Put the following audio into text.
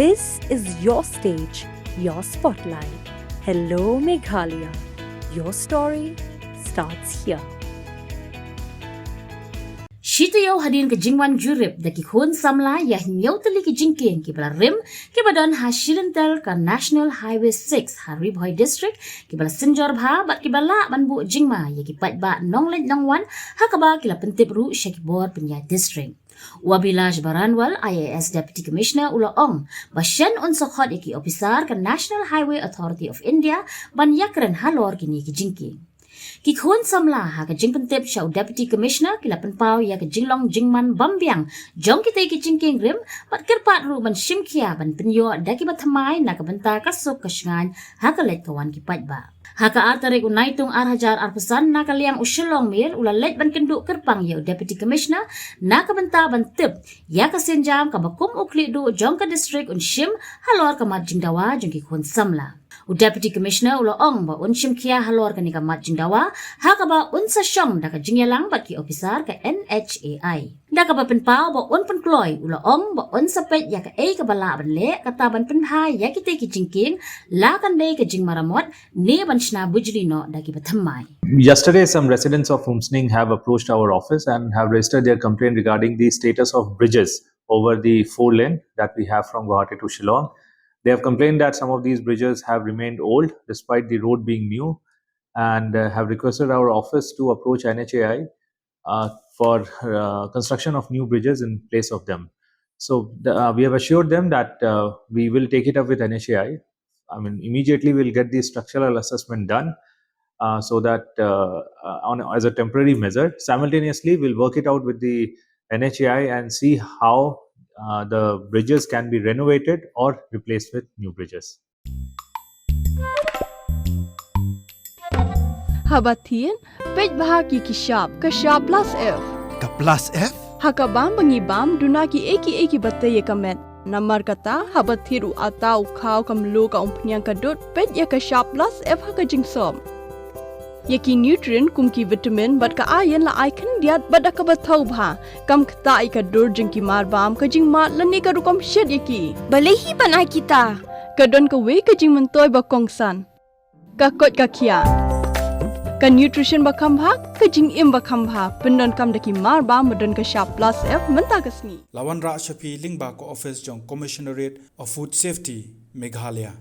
This is your stage, your spotlight. Hello, Meghalaya. Your story starts here. Shitayo hadin ke Jingwan Jurip daki Khon Samla ya Hynñiew Tylli ke Jingkieng ke bala rim ke badan ha Lynter ka National Highway 6 ha Ribhoi District ke bala Sinjor bha bat ke bala banbu Jingma ya ke pat ba nonglet nongwan ha ka ba ke la pentip ru Shakibor Penya District. Wabilash Baranwal IAS Deputy Commissioner Ula Ong Bashan unsa Khot ki Ophisar ka National Highway Authority of India ban yakran halor kini ke Jingkieng. Ki Khon Samla ha ka Jingpentip siya Deputy Commissioner kila penpau ya ka Jinglong Jingman Bambiang jong kita ki Jingkieng rim pat kerpat ru ban Shimkia ban penyo daki bathamai na ka benta kasuk ka shngan ha ka let kawan ki patba. Haka artarik unaitung arhajar arpesan na kaliang Shillong Mail ula let ban kenduk kerpang ya Deputy Commissioner na ka benta ban tip ya ka senjam ka bakum ukli du jong ka district unshim halor ka mat jingdawa jong ki Khon Samla. Deputy Commissioner Ula Ong ba unshim kia halor ka ni ka mat jingdawa ha ka ba unsa syong da ka jingyalang bat ki Ophisar ka NHAI. Da ka ba penpau ba un penkloy Ula Ong ba unsa pet ya ka ka bala ban le kata ban penhai ya kita ki Jingkieng la kan de ka jingmaramot ne ban shna bujli no da ki bathamai. Yesterday, some residents of Humsning have approached our office and have registered their complaint regarding the status of bridges over the 4-lane that we have from Guwahati to Shillong. They have complained that some of these bridges have remained old despite the road being new and have requested our office to approach NHAI for construction of new bridges in place of them. So we have assured them that we will take it up with NHAI. Immediately we'll get the structural assessment done so that as a temporary measure. Simultaneously, we'll work it out with the NHAI and see how the bridges can be renovated or replaced with new bridges. Habatin, pej bahagi kishap, kashap plus F. Ka plus F? Hakabam bangibam dunaki eki bataya kamet. Namar kata habathiru atau kau kamlu ka umpnyang kadut pej ya kashap plus F haka jingsom. Yaki nutrient kum ki vitamin bat ka ayan la ai kan diat bada ka bathau bha kam khta ai ka dur jing ki mar bam ka jing mat lani ka rukom shed yaki balehi banai kita ka don ka we ka jing mentoy ba kongsan ka kot ka khia ka nutrition ba kham bha ka jing im ba kham bha pendon kam daki mar bam don ka sharp plus F menta kasni Lawan Ra Shafi Lingba ko office jong Commissionerate of Food Safety Meghalaya